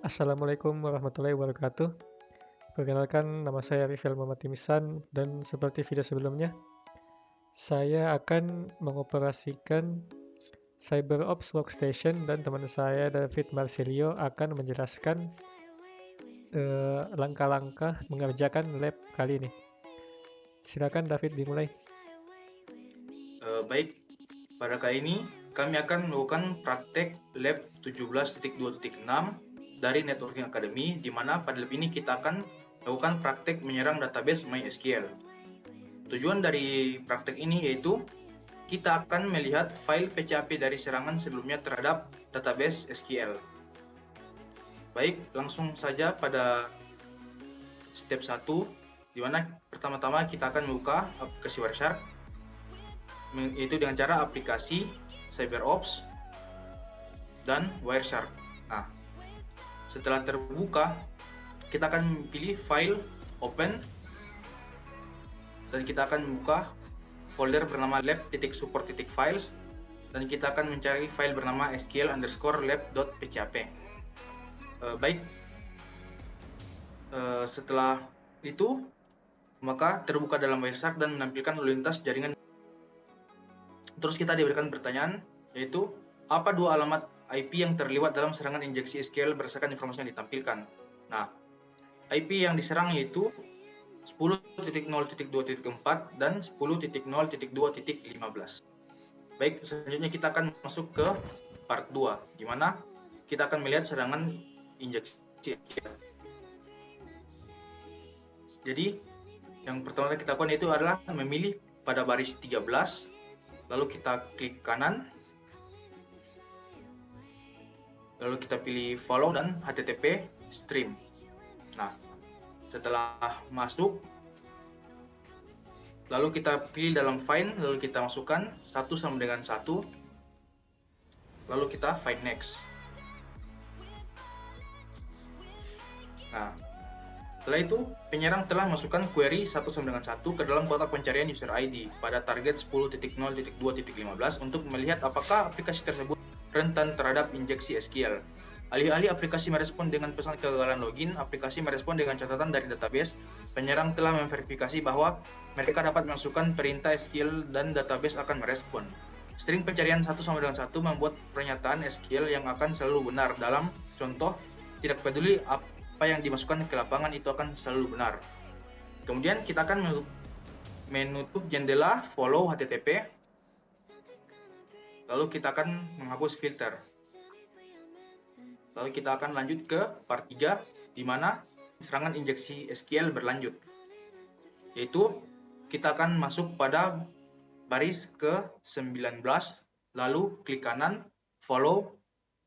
Assalamualaikum warahmatullahi wabarakatuh. Perkenalkan, nama saya Rivel Muhammad Timisan, dan seperti video sebelumnya, saya akan mengoperasikan CyberOps Workstation dan teman saya David Marsilio akan menjelaskan langkah-langkah mengerjakan lab kali ini. Silakan David dimulai. Baik, pada kali ini kami akan melakukan praktek lab 17.2.6 dari Networking Academy, di mana pada lab ini kita akan melakukan praktek menyerang database MySQL. Tujuan dari praktek ini yaitu kita akan melihat file PCAP dari serangan sebelumnya terhadap database SQL. Baik, langsung saja pada step 1, di mana pertama-tama kita akan membuka aplikasi Wireshark, yaitu dengan cara aplikasi CyberOps dan Wireshark. Nah, setelah terbuka, kita akan pilih file open dan kita akan membuka folder bernama lab.support.files dan kita akan mencari file bernama sql_lab.pcap. Baik, setelah itu maka terbuka dalam Wireshark dan menampilkan lalu lintas jaringan. Terus kita diberikan pertanyaan, yaitu apa dua alamat IP yang terlibat dalam serangan injeksi SQL berdasarkan informasi yang ditampilkan. Nah, IP yang diserang yaitu 10.0.2.4 dan 10.0.2.15. Baik, selanjutnya kita akan masuk ke part 2, di mana kita akan melihat serangan injeksi SQL. Jadi, yang pertama kita lakukan itu adalah memilih pada baris 13, lalu kita klik kanan, lalu kita pilih follow dan HTTP stream. Nah, setelah masuk, lalu kita pilih dalam find, lalu kita masukkan 1 sama dengan 1, lalu kita find next. Nah, setelah itu penyerang telah masukkan query 1 sama dengan 1 ke dalam kotak pencarian user ID pada target 10.0.2.15 untuk melihat apakah aplikasi tersebut rentan terhadap injeksi SQL. Alih-alih aplikasi merespon dengan pesan kegagalan login, aplikasi merespon dengan catatan dari database. Penyerang telah memverifikasi bahwa mereka dapat memasukkan perintah SQL dan database akan merespon. String pencarian 1 sama dengan 1 membuat pernyataan SQL yang akan selalu benar. Dalam contoh, tidak peduli apa yang dimasukkan ke lapangan itu akan selalu benar. Kemudian kita akan menutup jendela follow HTTP. Lalu kita akan menghapus filter. Lalu kita akan lanjut ke part 3, di mana serangan injeksi SQL berlanjut. Yaitu kita akan masuk pada baris ke-19, lalu klik kanan, follow,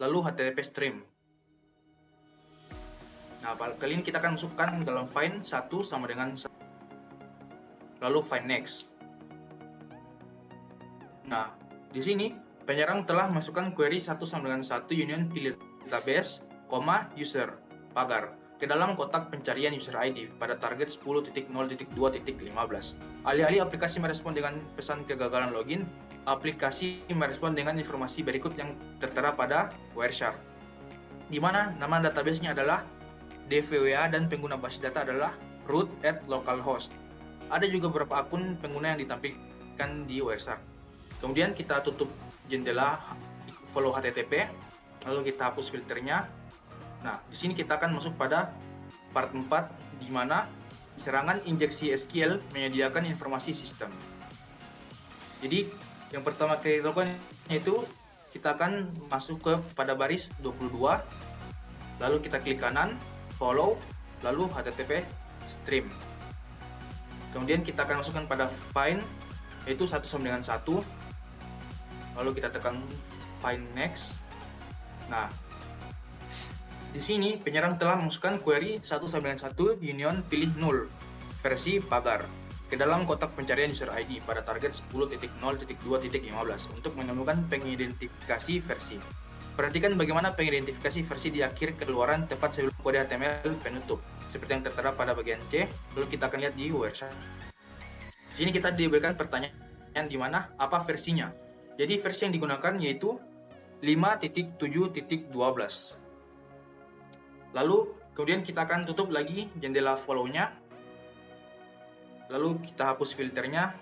lalu HTTP stream. Nah, kali ini kita akan masukkan dalam find 1 sama dengan 1, lalu find next. Nah, di sini penyerang telah masukkan query 1 sama dengan 1 union pilih database, user, pagar ke dalam kotak pencarian user ID pada target 10.0.2.15. Alih-alih aplikasi merespon dengan pesan kegagalan login, aplikasi merespon dengan informasi berikut yang tertera pada Wireshark, di mana nama database-nya adalah DVWA dan pengguna basis data adalah root@localhost. Ada juga beberapa akun pengguna yang ditampilkan di Wireshark. Kemudian kita tutup jendela follow HTTP, lalu kita hapus filternya. Nah, di sini kita akan masuk pada part 4, di mana serangan injeksi SQL menyediakan informasi sistem. Jadi, yang pertama kita lakukan yaitu kita akan masuk pada baris 22, lalu kita klik kanan, follow, lalu HTTP stream. Kemudian kita akan masukkan pada find, yaitu 1 sama dengan 1, lalu kita tekan find next. Nah, di sini penyerang telah memasukkan query 1 sama dengan 1 union pilih null versi pagar ke dalam kotak pencarian user ID pada target 10.0.2.15 untuk menemukan pengidentifikasi versi. Perhatikan bagaimana pengidentifikasi versi di akhir keluaran tepat sebelum kode HTML penutup, seperti yang tertera pada bagian C. Lalu kita akan lihat di Wireshark. Di sini kita diberikan pertanyaan di mana apa versinya. Jadi versi yang digunakan yaitu 5.7.12. Lalu kemudian kita akan tutup lagi jendela follow-nya. Lalu kita hapus filternya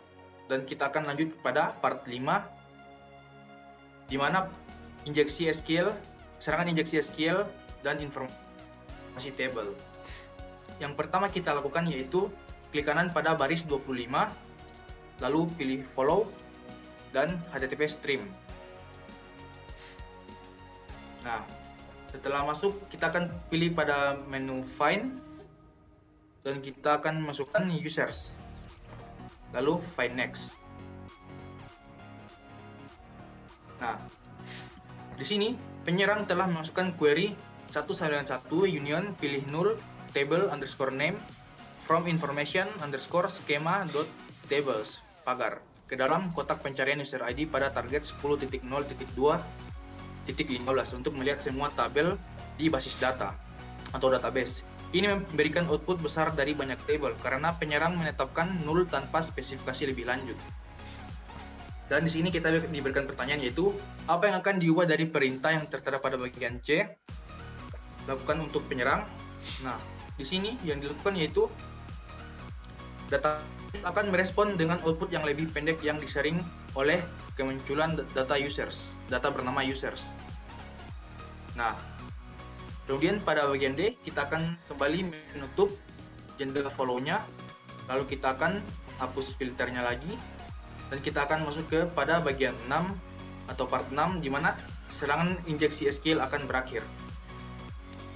dan kita akan lanjut kepada part 5 di mana injeksi SQL, serangan injeksi SQL dan informasi table. Yang pertama kita lakukan yaitu klik kanan pada baris 25, lalu pilih follow dan HTTP stream. Nah, setelah masuk kita akan pilih pada menu find dan kita akan masukkan users. Lalu find next. Nah, di sini penyerang telah memasukkan query 191 union pilih null table underscore name from information underscore schema dot tables pagar ke dalam kotak pencarian user ID pada target 10.0.2.15 untuk melihat semua tabel di basis data atau database. Ini memberikan output besar dari banyak tabel karena penyerang menetapkan null tanpa spesifikasi lebih lanjut. Dan di sini kita diberikan pertanyaan yaitu apa yang akan diubah dari perintah yang tertera pada bagian C lakukan untuk penyerang. Nah, di sini yang dilakukan yaitu data akan merespon dengan output yang lebih pendek yang disaring oleh kemunculan data users, data bernama users. Nah, kemudian pada bagian D kita akan kembali menutup jendela follow-nya, lalu kita akan hapus filternya lagi dan kita akan masuk ke pada bagian 6 atau part 6 di mana serangan injeksi SQL akan berakhir.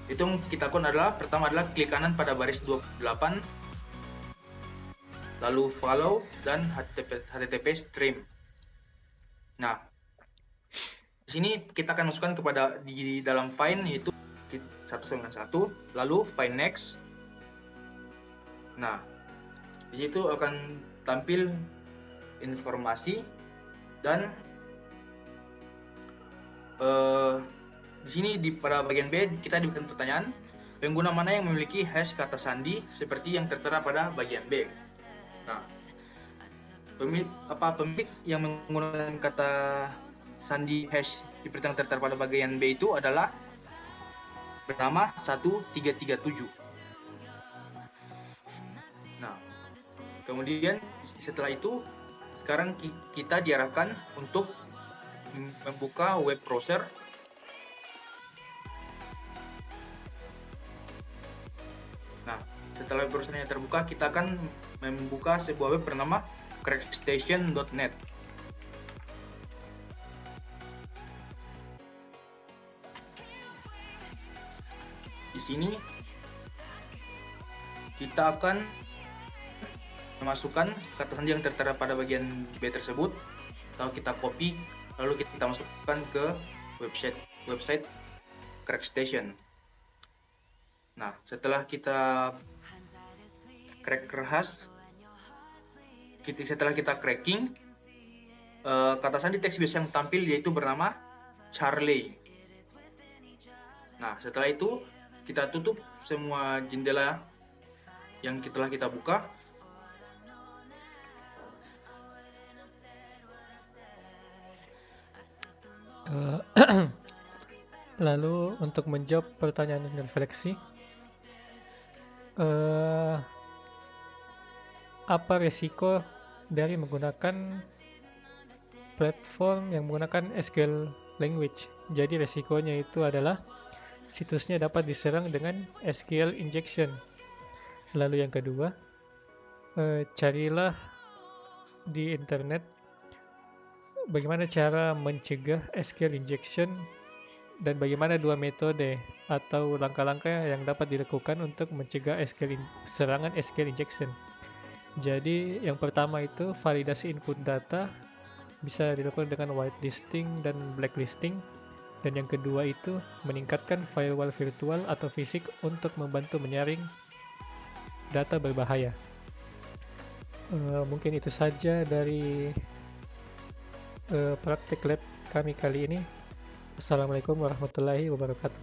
Itu kita lakukan adalah pertama adalah klik kanan pada baris 28, lalu follow dan HTTP stream. Nah, di sini kita akan masukkan kepada di dalam find yaitu 191, lalu find next. Nah, di situ akan tampil informasi dan di sini pada bagian B kita diberikan pertanyaan pengguna mana yang memiliki hash kata sandi seperti yang tertera pada bagian B. Nah, pemilik yang menggunakan kata sandi hash seperti yang tertera pada bagian B itu adalah bernama 1337. Nah, kemudian setelah itu sekarang kita diarahkan untuk membuka web browser. Nah, setelah web browsernya terbuka, kita akan membuka sebuah web bernama crackstation.net. Di sini kita akan memasukkan kata sandi yang tertera pada bagian B tersebut, lalu kita copy, lalu kita masukkan ke website Crackstation. Nah, setelah kita setelah kita cracking, kata sandi teks biasa yang tampil yaitu bernama Charlie. Nah, setelah itu kita tutup semua jendela yang telah kita buka. Lalu untuk menjawab pertanyaan refleksi, apa resiko dari menggunakan platform yang menggunakan SQL language? Jadi resikonya itu adalah situsnya dapat diserang dengan SQL injection. Lalu yang kedua, carilah di internet bagaimana cara mencegah SQL injection dan bagaimana dua metode atau langkah-langkah yang dapat dilakukan untuk mencegah serangan SQL injection. Jadi yang pertama itu validasi input data bisa dilakukan dengan whitelisting dan blacklisting, dan yang kedua itu meningkatkan firewall virtual atau fisik untuk membantu menyaring data berbahaya. Mungkin itu saja dari praktek lab kami kali ini. Assalamualaikum warahmatullahi wabarakatuh.